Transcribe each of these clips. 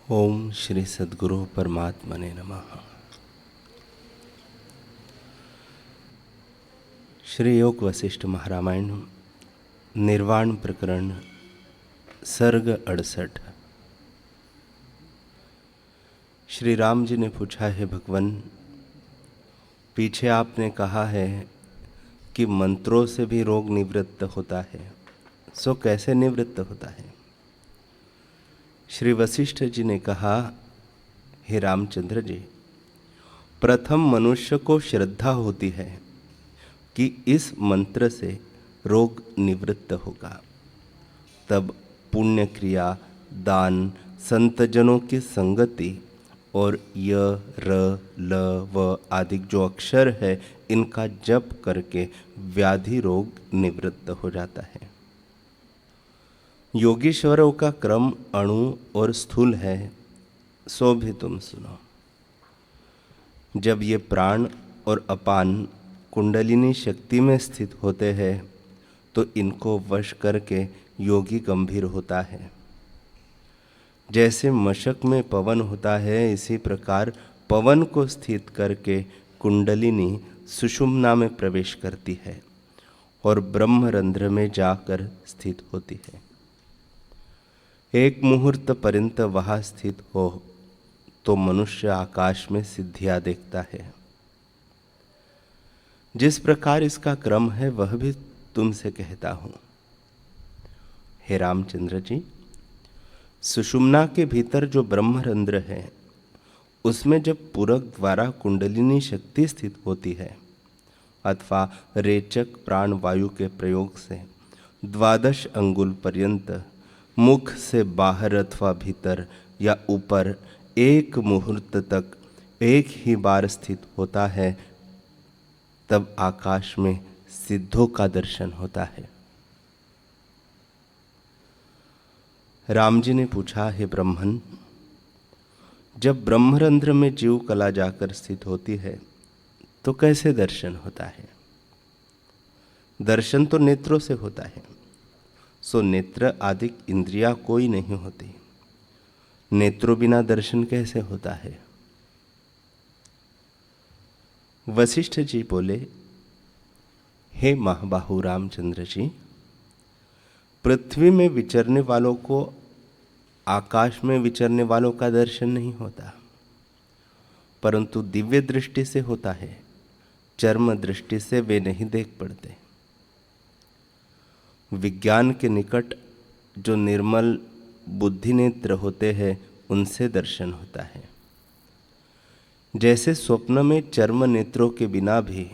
ओम श्री सद्गुरु परमात्मने नमः। श्री योग वशिष्ठ महारामायण निर्वाण प्रकरण सर्ग 68। श्री राम जी ने पूछा, है भगवान, पीछे आपने कहा है कि मंत्रों से भी रोग निवृत्त होता है, सो कैसे निवृत्त होता है? श्री वशिष्ठ जी ने कहा, हे रामचंद्र जी, प्रथम मनुष्य को श्रद्धा होती है कि इस मंत्र से रोग निवृत्त होगा। तब पुण्य क्रिया, दान, संतजनों की संगति और य, र, ल, व आदि जो अक्षर है, इनका जप करके व्याधि रोग निवृत्त हो जाता है। योगीश्वरों का क्रम अणु और स्थूल है, सो भी तुम सुनो। जब ये प्राण और अपान कुंडलिनी शक्ति में स्थित होते हैं तो इनको वश करके योगी गंभीर होता है। जैसे मशक में पवन होता है, इसी प्रकार पवन को स्थित करके कुंडलिनी सुषुम्ना में प्रवेश करती है और ब्रह्मरंध्र में जाकर स्थित होती है। एक मुहूर्त पर्यंत वहाँ स्थित हो तो मनुष्य आकाश में सिद्धियां देखता है। जिस प्रकार इसका क्रम है वह भी तुमसे कहता हूं। हे रामचंद्र जी, सुषुम्ना के भीतर जो ब्रह्मरंध्र है, उसमें जब पूरक द्वारा कुंडलिनी शक्ति स्थित होती है अथवा रेचक प्राण वायु के प्रयोग से 12 अंगुल पर्यंत मुख से बाहर अथवा भीतर या ऊपर एक मुहूर्त तक एक ही बार स्थित होता है, तब आकाश में सिद्धों का दर्शन होता है। राम जी ने पूछा, हे ब्रह्मन, जब ब्रह्मरंध्र में जीव कला जाकर स्थित होती है तो कैसे दर्शन होता है? दर्शन तो नेत्रों से होता है, सो नेत्र आदि इंद्रियां कोई नहीं होती। नेत्रों बिना दर्शन कैसे होता है? वशिष्ठ जी बोले, हे महाबाहु रामचंद्र जी, पृथ्वी में विचरने वालों को आकाश में विचरने वालों का दर्शन नहीं होता, परंतु दिव्य दृष्टि से होता है। चर्म दृष्टि से वे नहीं देख पड़ते। विज्ञान के निकट जो निर्मल बुद्धि नेत्र होते हैं, उनसे दर्शन होता है। जैसे स्वप्न में चर्म नेत्रों के बिना भी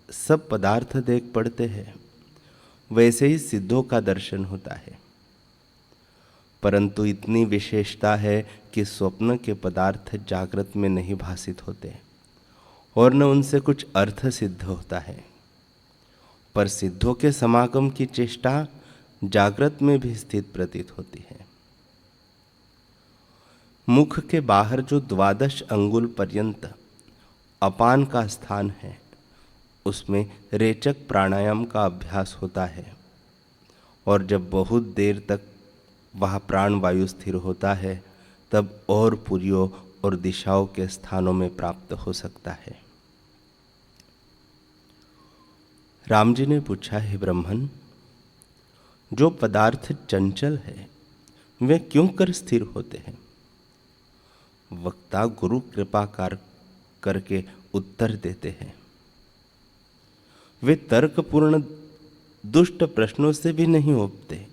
सब पदार्थ देख पड़ते हैं, वैसे ही सिद्धों का दर्शन होता है। परंतु इतनी विशेषता है कि स्वप्न के पदार्थ जागृत में नहीं भासित होते और न उनसे कुछ अर्थ सिद्ध होता है, पर सिद्धों के समागम की चेष्टा जागृत में भी स्थित प्रतीत होती है। मुख के बाहर जो 12 अंगुल पर्यंत अपान का स्थान है, उसमें रेचक प्राणायाम का अभ्यास होता है और जब बहुत देर तक वह प्राण वायु स्थिर होता है, तब और पुरियों और दिशाओं के स्थानों में प्राप्त हो सकता है। राम जी ने पूछा, हे ब्रह्मन, जो पदार्थ चंचल है वे क्यों कर स्थिर होते हैं? वक्ता गुरु कृपाकार करके उत्तर देते हैं। वे तर्कपूर्ण दुष्ट प्रश्नों से भी नहीं उबते,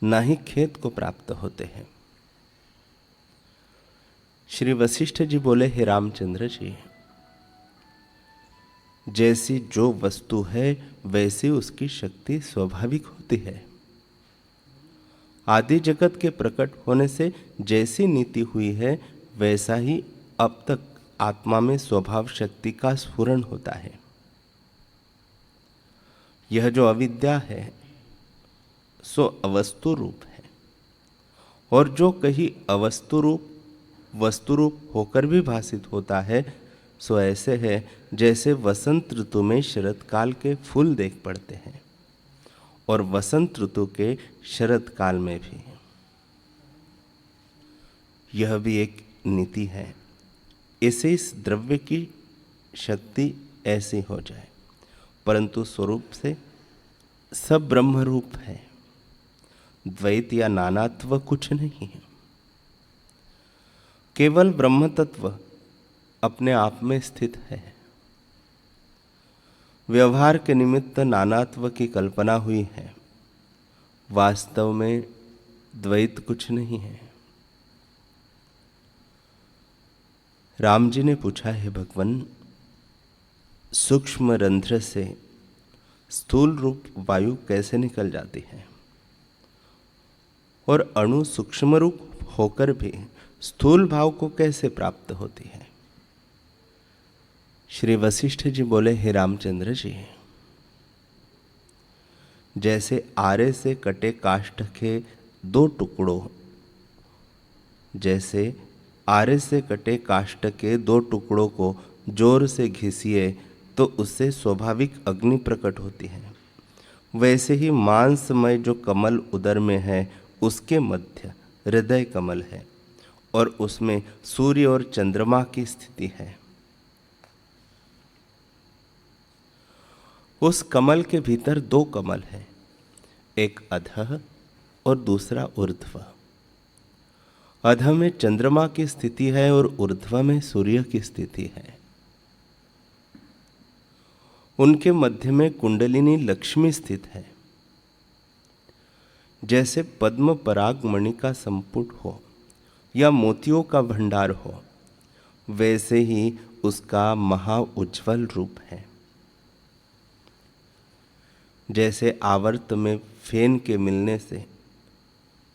ना ही खेत को प्राप्त होते हैं। श्री वशिष्ठ जी बोले, हे रामचंद्र जी, जैसी जो वस्तु है वैसी उसकी शक्ति स्वाभाविक होती है। आदि जगत के प्रकट होने से जैसी नीति हुई है, वैसा ही अब तक आत्मा में स्वभाव शक्ति का स्फुरण होता है। यह जो अविद्या है सो अवस्तु रूप है, और जो कहीं अवस्तु रूप वस्तु रूप होकर भी भासित होता है, सो ऐसे है जैसे वसंत ऋतु में शरद काल के फूल देख पड़ते हैं और वसंत ऋतु के शरद काल में भी। यह भी एक नीति है। ऐसे इस द्रव्य की शक्ति ऐसी हो जाए, परंतु स्वरूप से सब ब्रह्म रूप है। द्वैत या नानात्व कुछ नहीं है। केवल ब्रह्म तत्व अपने आप में स्थित है। व्यवहार के निमित्त नानात्व की कल्पना हुई है। वास्तव में द्वैत कुछ नहीं है। राम जी ने पूछा, है भगवान, सूक्ष्म रंध्र से स्थूल रूप वायु कैसे निकल जाती है और अणु सूक्ष्म रूप होकर भी स्थूल भाव को कैसे प्राप्त होती है? श्री वशिष्ठ जी बोले, हे रामचंद्र जी, जैसे आरे से कटे काष्ठ के दो टुकड़ों, जैसे आरे से कटे काष्ठ के दो टुकड़ों को जोर से घिसिए तो उससे स्वाभाविक अग्नि प्रकट होती है, वैसे ही मांसमय जो कमल उदर में है उसके मध्य हृदय कमल है और उसमें सूर्य और चंद्रमा की स्थिति है। उस कमल के भीतर दो कमल हैं, एक अधः और दूसरा ऊर्ध्व। अधः में चंद्रमा की स्थिति है और ऊर्ध्व में सूर्य की स्थिति है। उनके मध्य में कुंडलिनी लक्ष्मी स्थित है। जैसे पद्म पराग मणि का संपुट हो या मोतियों का भंडार हो, वैसे ही उसका महा उज्ज्वल रूप है। जैसे आवर्त में फेन के मिलने से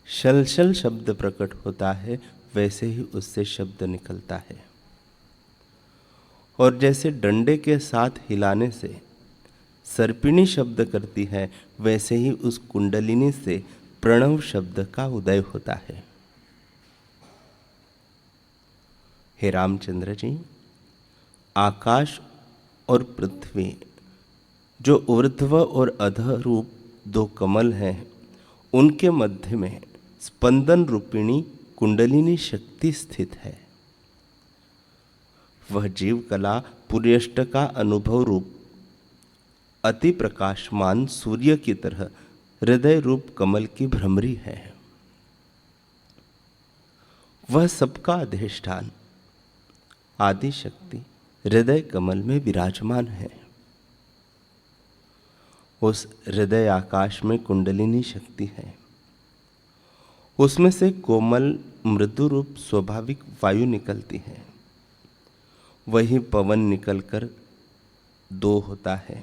शलशल शब्द प्रकट होता है, वैसे ही उससे शब्द निकलता है। और जैसे डंडे के साथ हिलाने से सर्पिणी शब्द करती है, वैसे ही उस कुंडलिनी से प्रणव शब्द का उदय होता है। हे रामचंद्र जी, आकाश और पृथ्वी जो ऊर्ध्व और अधः रूप दो कमल हैं, उनके मध्य में स्पंदन रूपिणी कुंडलिनी शक्ति स्थित है। वह जीव कला पुर्यष्ट का अनुभव रूप अति प्रकाशमान सूर्य की तरह हृदय रूप कमल की भ्रमरी है। वह सबका अधिष्ठान आदि शक्ति हृदय कमल में विराजमान है। उस हृदय आकाश में कुंडलिनी शक्ति है। उसमें से कोमल मृदु रूप स्वाभाविक वायु निकलती है। वही पवन निकलकर दो होता है,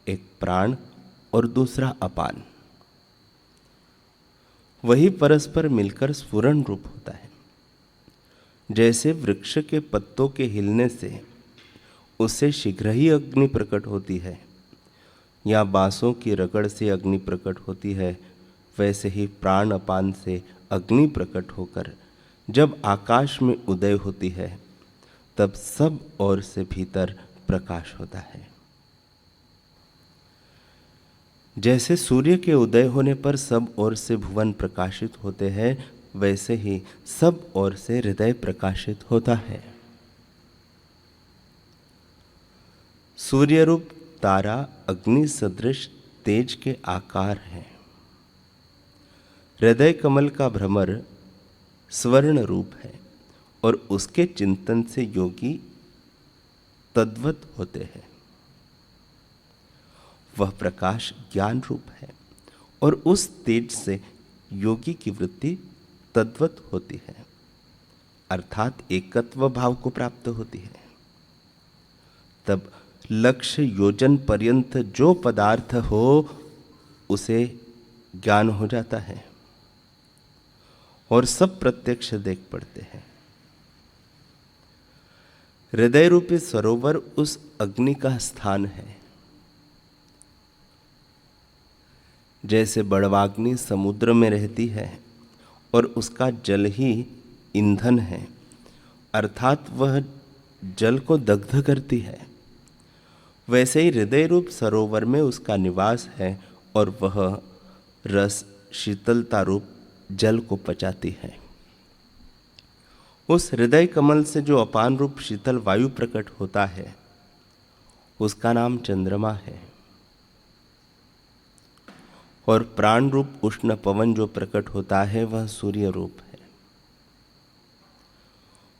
एक प्राण और दूसरा अपान। वही परस्पर मिलकर स्फुरण रूप होता है। जैसे वृक्ष के पत्तों के हिलने से उससे शीघ्र ही अग्नि प्रकट होती है या बांसों की रगड़ से अग्नि प्रकट होती है, वैसे ही प्राण अपान से अग्नि प्रकट होकर जब आकाश में उदय होती है, तब सब ओर से भीतर प्रकाश होता है। जैसे सूर्य के उदय होने पर सब ओर से भुवन प्रकाशित होते हैं, वैसे ही सब ओर से हृदय प्रकाशित होता है। सूर्य रूप तारा अग्नि सदृश तेज के आकार है। हृदय कमल का भ्रमर स्वर्ण रूप है और उसके चिंतन से योगी तद्वत होते हैं। वह प्रकाश ज्ञान रूप है और उस तेज से योगी की वृत्ति तद्वत होती है, अर्थात एकत्व भाव को प्राप्त होती है। तब लक्ष्य योजन पर्यंत जो पदार्थ हो उसे ज्ञान हो जाता है और सब प्रत्यक्ष देख पड़ते हैं। हृदय रूपी सरोवर उस अग्नि का स्थान है। जैसे बड़वाग्नि समुद्र में रहती है और उसका जल ही ईंधन है, अर्थात वह जल को दग्ध करती है, वैसे ही हृदय रूप सरोवर में उसका निवास है और वह रस शीतलता रूप जल को पचाती है। उस हृदय कमल से जो अपान रूप शीतल वायु प्रकट होता है उसका नाम चंद्रमा है, और प्राण रूप उष्ण पवन जो प्रकट होता है वह सूर्य रूप है।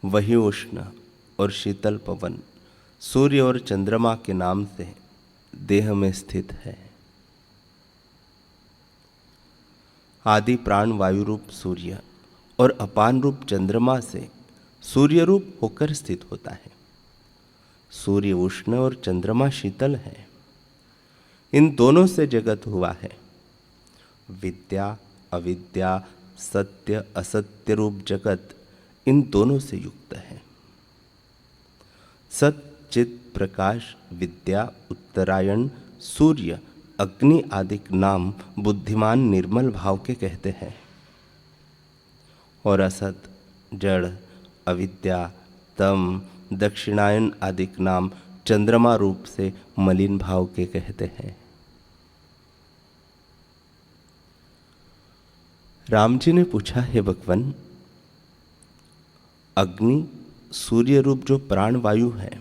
वही उष्ण और शीतल पवन सूर्य और चंद्रमा के नाम से देह में स्थित है। आदि प्राण वायु रूप सूर्य और अपान रूप चंद्रमा से सूर्य रूप होकर स्थित होता है। सूर्य उष्ण और चंद्रमा शीतल है। इन दोनों से जगत हुआ है। विद्या अविद्या सत्य असत्य रूप जगत इन दोनों से युक्त है। सत चित प्रकाश विद्या उत्तरायण सूर्य अग्नि आदि नाम बुद्धिमान निर्मल भाव के कहते हैं, और असत जड़ अविद्या तम दक्षिणायन आदि नाम चंद्रमा रूप से मलिन भाव के कहते हैं। राम जी ने पूछा, हे भगवान, अग्नि सूर्य रूप जो प्राण वायु है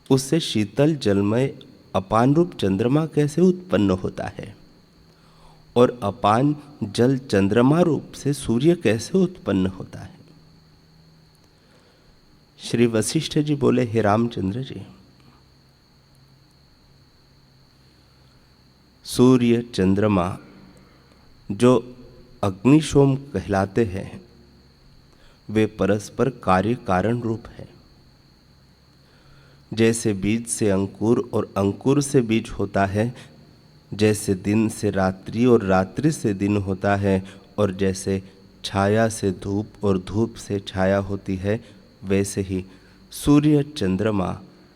उससे शीतल जलमय अपान रूप चंद्रमा कैसे उत्पन्न होता है, और अपान जल चंद्रमा रूप से सूर्य कैसे उत्पन्न होता है? श्री वशिष्ठ जी बोले, हे रामचंद्र जी, सूर्य चंद्रमा जो अग्निशोम कहलाते हैं वे परस्पर कार्य कारण रूप है। जैसे बीज से अंकुर और अंकुर से बीज होता है, जैसे दिन से रात्रि और रात्रि से दिन होता है, और जैसे छाया से धूप और धूप से छाया होती है, वैसे ही सूर्य चंद्रमा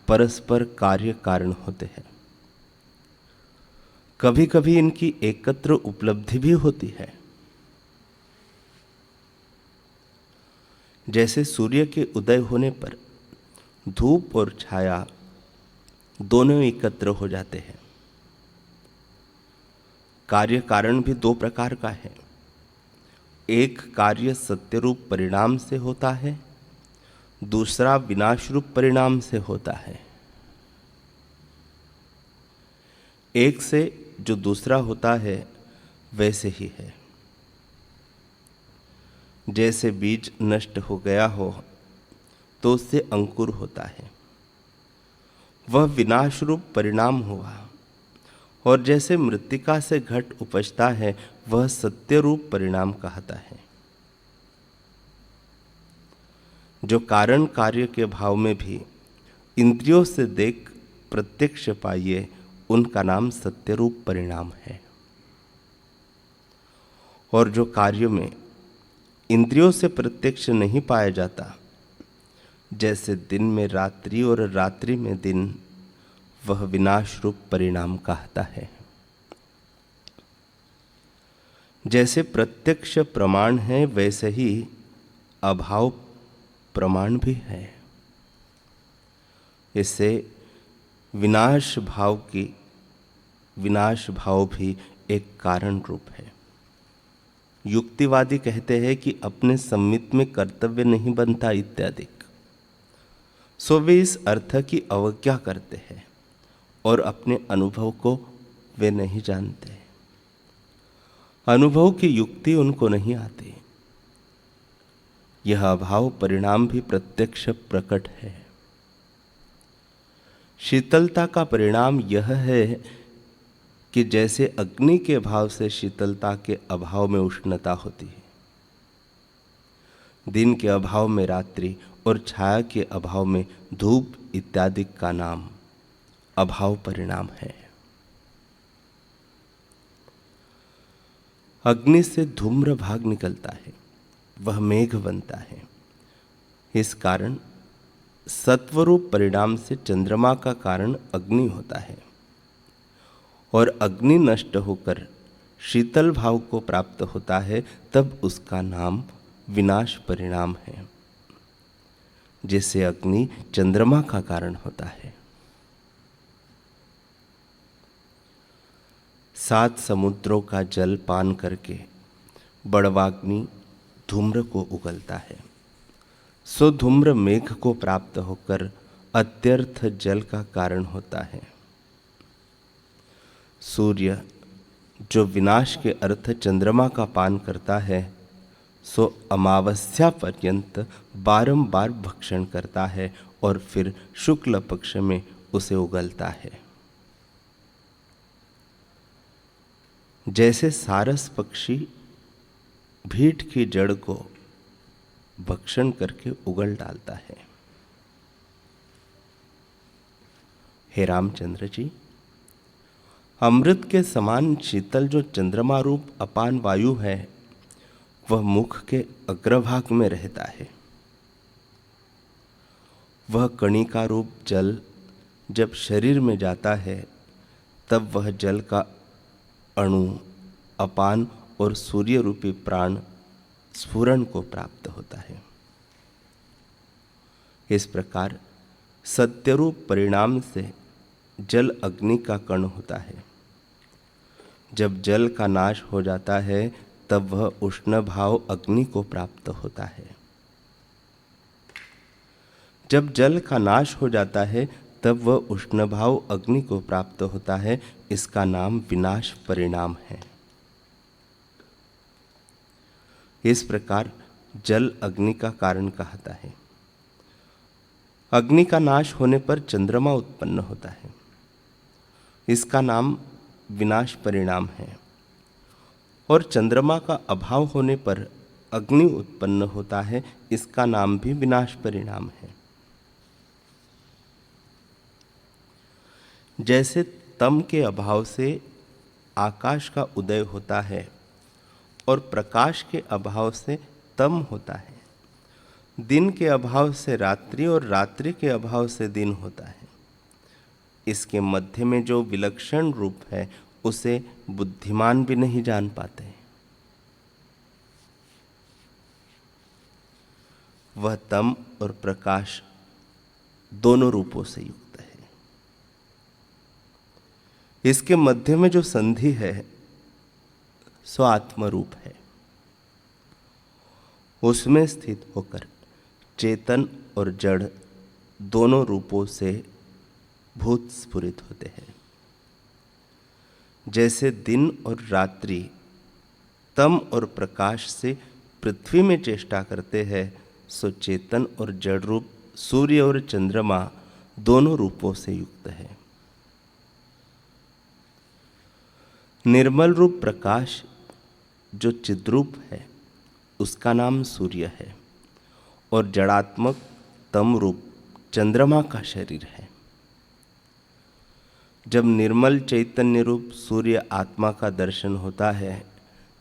परस्पर कार्य कारण होते हैं। कभी कभी इनकी एकत्र उपलब्धि भी होती है। जैसे सूर्य के उदय होने पर धूप और छाया दोनों एकत्र हो जाते हैं। कार्य कारण भी दो प्रकार का है। एक कार्य सत्य रूप परिणाम से होता है, दूसरा विनाश रूप परिणाम से होता है। एक से जो दूसरा होता है वैसे ही है। जैसे बीज नष्ट हो गया हो तो उससे अंकुर होता है, वह विनाश रूप परिणाम हुआ। और जैसे मृत्तिका से घट उपजता है वह सत्य रूप परिणाम कहता है। जो कारण कार्य के भाव में भी इंद्रियों से देख प्रत्यक्ष पाइए, उनका नाम सत्य रूप परिणाम है। और जो कार्य में इंद्रियों से प्रत्यक्ष नहीं पाया जाता, जैसे दिन में रात्रि और रात्रि में दिन, वह विनाश रूप परिणाम कहता है। जैसे प्रत्यक्ष प्रमाण है वैसे ही अभाव प्रमाण भी है। इससे विनाश भाव भी एक कारण रूप है। युक्तिवादी कहते हैं कि अपने सम्मित में कर्तव्य नहीं बनता इत्यादि, सो वे इस अर्थ की अवज्ञा करते हैं और अपने अनुभव को वे नहीं जानते। अनुभव की युक्ति उनको नहीं आती। यह अभाव परिणाम भी प्रत्यक्ष प्रकट है। शीतलता का परिणाम यह है कि जैसे अग्नि के भाव से शीतलता के अभाव में उष्णता होती है, दिन के अभाव में रात्रि और छाया के अभाव में धूप इत्यादि का नाम अभाव परिणाम है। अग्नि से धूम्र भाग निकलता है, वह मेघ बनता है। इस कारण सत्वरूप परिणाम से चंद्रमा का कारण अग्नि होता है, और अग्नि नष्ट होकर शीतल भाव को प्राप्त होता है, तब उसका नाम विनाश परिणाम है। जिससे अग्नि चंद्रमा का कारण होता है। 7 समुद्रों का जल पान करके बड़वाग्नि धूम्र को उगलता है। सो धूम्र मेघ को प्राप्त होकर अत्यर्थ जल का कारण होता है। सूर्य जो विनाश के अर्थ चंद्रमा का पान करता है, सो अमावस्या पर्यंत बारंबार भक्षण करता है और फिर शुक्ल पक्ष में उसे उगलता है। जैसे सारस पक्षी भीट की जड़ को भक्षण करके उगल डालता है। हे रामचंद्र जी, अमृत के समान शीतल जो चंद्रमा रूप अपान वायु है, वह मुख के अग्रभाग में रहता है। वह कणिका रूप जल जब शरीर में जाता है, तब वह जल का अणु अपान और सूर्य रूपी प्राण स्फुरण को प्राप्त होता है। इस प्रकार सत्यरूप परिणाम से जल अग्नि का कण होता है। जब जल का नाश हो जाता है, तब वह उष्ण भाव अग्नि को प्राप्त होता है। जब जल का नाश हो जाता है, तब वह उष्ण भाव अग्नि को प्राप्त होता है। इसका नाम विनाश परिणाम है। इस प्रकार जल अग्नि का कारण कहता है। अग्नि का नाश होने पर चंद्रमा उत्पन्न होता है। इसका नाम विनाश परिणाम है। और चंद्रमा का अभाव होने पर अग्नि उत्पन्न होता है। इसका नाम भी विनाश परिणाम है। जैसे तम के अभाव से आकाश का उदय होता है और प्रकाश के अभाव से तम होता है, दिन के अभाव से रात्रि और रात्रि के अभाव से दिन होता है, इसके मध्य में जो विलक्षण रूप है उसे बुद्धिमान भी नहीं जान पाते। वह तम और प्रकाश दोनों रूपों से युक्त है। इसके मध्य में जो संधि है सो आत्मरूप है। उसमें स्थित होकर चेतन और जड़ दोनों रूपों से भूत स्फुरित होते हैं। जैसे दिन और रात्रि तम और प्रकाश से पृथ्वी में चेष्टा करते हैं, सो चेतन और जड़ रूप सूर्य और चंद्रमा दोनों रूपों से युक्त है। निर्मल रूप प्रकाश जो चिद्रूप है, उसका नाम सूर्य है और जड़ात्मक तम रूप चंद्रमा का शरीर है। जब निर्मल चैतन्य रूप सूर्य आत्मा का दर्शन होता है,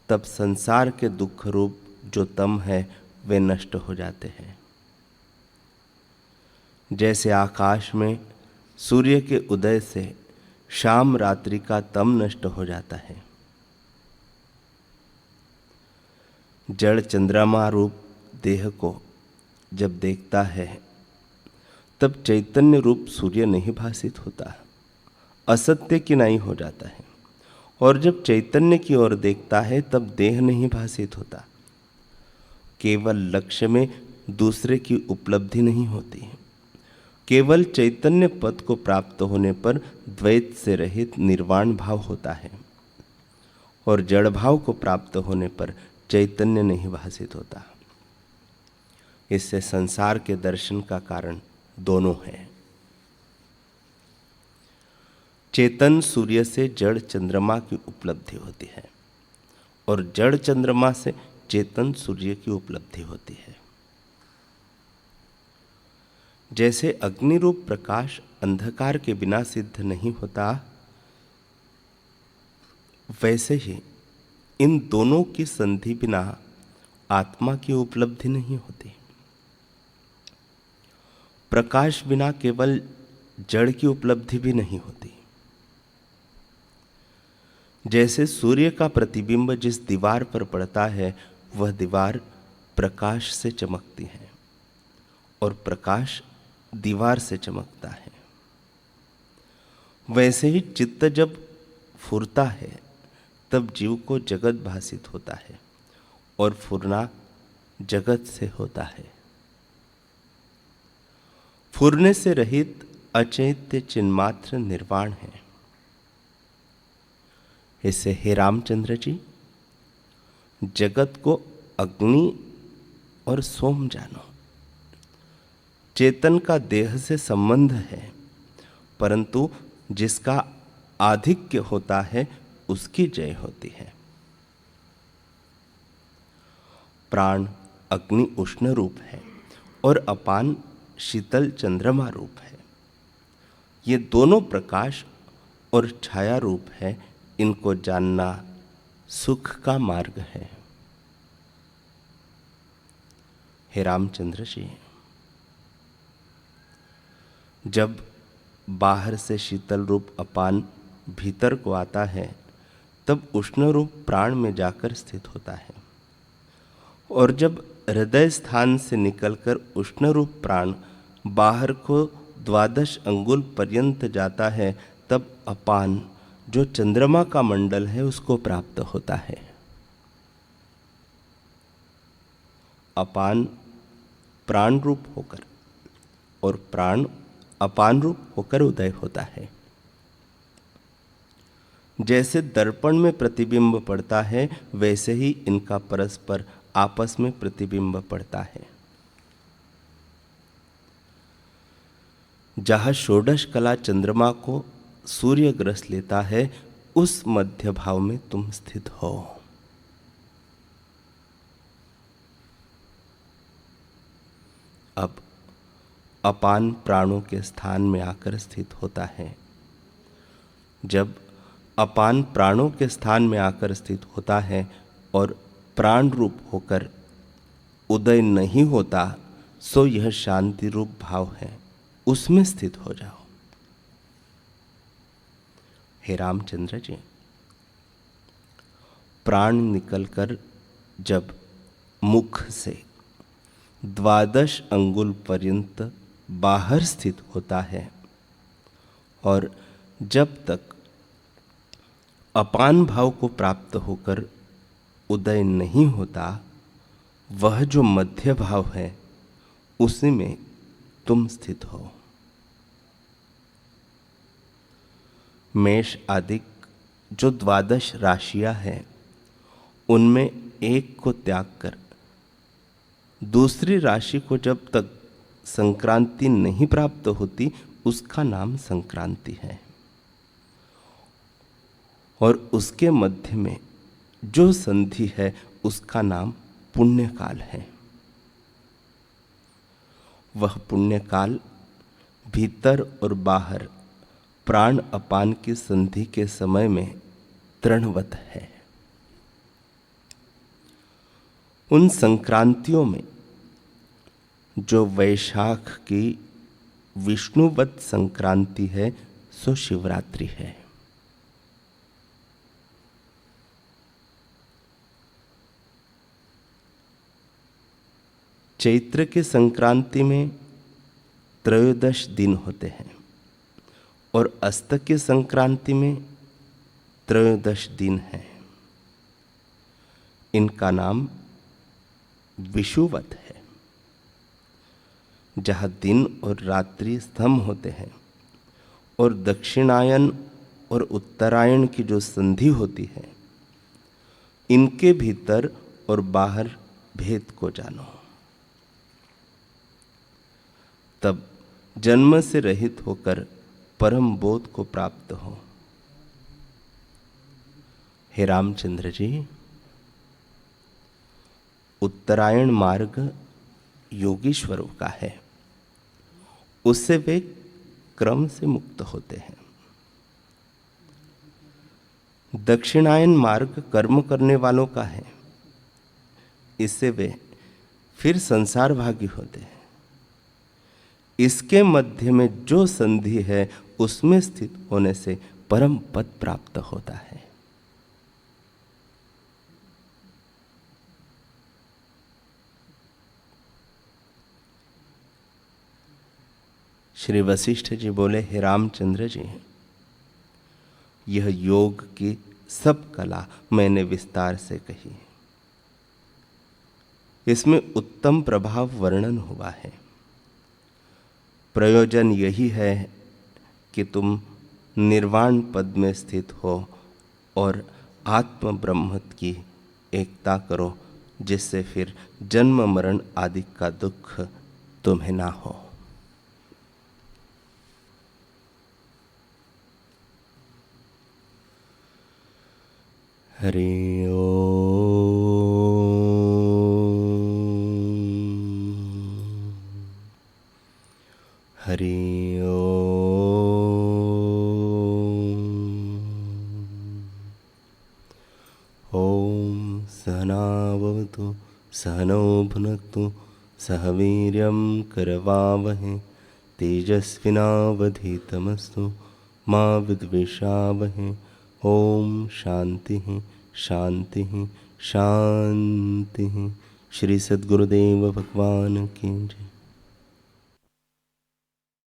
तब संसार के दुख रूप जो तम है वे नष्ट हो जाते हैं। जैसे आकाश में सूर्य के उदय से शाम रात्रि का तम नष्ट हो जाता है, जड़ चंद्रमा रूप देह को जब देखता है, तब चैतन्य रूप सूर्य नहीं भासित होता, असत्य की नहीं हो जाता है। और जब चैतन्य की ओर देखता है, तब देह नहीं भासित होता। केवल लक्ष्य में दूसरे की उपलब्धि नहीं होती। केवल चैतन्य पद को प्राप्त होने पर द्वैत से रहित निर्वाण भाव होता है और जड़ भाव को प्राप्त होने पर चैतन्य नहीं भासित होता। इससे संसार के दर्शन का कारण दोनों है। चेतन सूर्य से जड़ चंद्रमा की उपलब्धि होती है और जड़ चंद्रमा से चेतन सूर्य की उपलब्धि होती है। जैसे अग्नि रूप प्रकाश अंधकार के बिना सिद्ध नहीं होता, वैसे ही इन दोनों की संधि बिना आत्मा की उपलब्धि नहीं होती। प्रकाश बिना केवल जड़ की उपलब्धि भी नहीं होती। जैसे सूर्य का प्रतिबिंब जिस दीवार पर पड़ता है, वह दीवार प्रकाश से चमकती है और प्रकाश दीवार से चमकता है। वैसे ही चित्त जब फुरता है, तब जीव को जगत भासित होता है और फुरना जगत से होता है। फुरने से रहित अचैत्य चिन्मात्र निर्वाण है। इससे हे रामचंद्र जी, जगत को अग्नि और सोम जानो। चेतन का देह से संबंध है, परंतु जिसका आधिक्य होता है उसकी जय होती है। प्राण अग्नि उष्ण रूप है और अपान शीतल चंद्रमा रूप है। ये दोनों प्रकाश और छाया रूप है। इनको जानना सुख का मार्ग है। हे रामचंद्र जी, जब बाहर से शीतल रूप अपान भीतर को आता है, तब उष्ण रूप प्राण में जाकर स्थित होता है, और जब हृदय स्थान से निकलकर उष्ण रूप प्राण बाहर को 12 अंगुल पर्यंत जाता है, तब अपान जो चंद्रमा का मंडल है उसको प्राप्त होता है। अपान प्राण रूप होकर और प्राण अपान रूप होकर उदय होता है। जैसे दर्पण में प्रतिबिंब पड़ता है, वैसे ही इनका परस्पर आपस में प्रतिबिंब पड़ता है। जहाँ षोडश कला चंद्रमा को सूर्य ग्रस लेता है, उस मध्य भाव में तुम स्थित हो। अब अपान प्राणों के स्थान में आकर स्थित होता है। जब अपान प्राणों के स्थान में आकर स्थित होता है और प्राण रूप होकर उदय नहीं होता, सो यह शांति रूप भाव है, उसमें स्थित हो जाओ। हे रामचंद्र जी, प्राण निकलकर जब मुख से 12 अंगुल पर्यंत बाहर स्थित होता है और जब तक अपान भाव को प्राप्त होकर उदय नहीं होता, वह जो मध्य भाव है उसी में तुम स्थित हो। मेष आदि जो 12 राशियां हैं, उनमें एक को त्याग कर दूसरी राशि को जब तक संक्रांति नहीं प्राप्त होती, उसका नाम संक्रांति है। और उसके मध्य में जो संधि है, उसका नाम पुण्यकाल है। वह पुण्यकाल भीतर और बाहर प्राण अपान की संधि के समय में तृणवत है। उन संक्रांतियों में जो वैशाख की विष्णुवत संक्रांति है, सो शिवरात्रि है। चैत्र की संक्रांति में 13 दिन होते हैं और अस्त की संक्रांति में 13 दिन है। इनका नाम विषुवत है। जहाँ दिन और रात्रि सम होते हैं और दक्षिणायन और उत्तरायण की जो संधि होती है, इनके भीतर और बाहर भेद को जानो। तब जन्म से रहित होकर परम बोध को प्राप्त हो। हे रामचंद्र जी, उत्तरायण मार्ग योगीश्वरों का है, उससे वे क्रम से मुक्त होते हैं। दक्षिणायन मार्ग कर्म करने वालों का है, इससे वे फिर संसार भागी होते हैं। इसके मध्य में जो संधि है, उसमें स्थित होने से परम पद प्राप्त होता है। श्री वशिष्ठ जी बोले, हे रामचंद्र जी, यह योग की सब कला मैंने विस्तार से कही। इसमें उत्तम प्रभाव वर्णन हुआ है। प्रयोजन यही है कि तुम निर्वाण पद में स्थित हो और आत्म ब्रह्म की एकता करो, जिससे फिर जन्म मरण आदि का दुख तुम्हें ना हो। हरि ओम। हरि ओम। सहना भवतु सहनौ भुनक्तु सह वीर्यं करवावहै तेजस्विनावधीतमस्तु मा विद्विषावहै। ओम शांति शांति शांति। श्री सद्गुरुदेव भगवान की जय।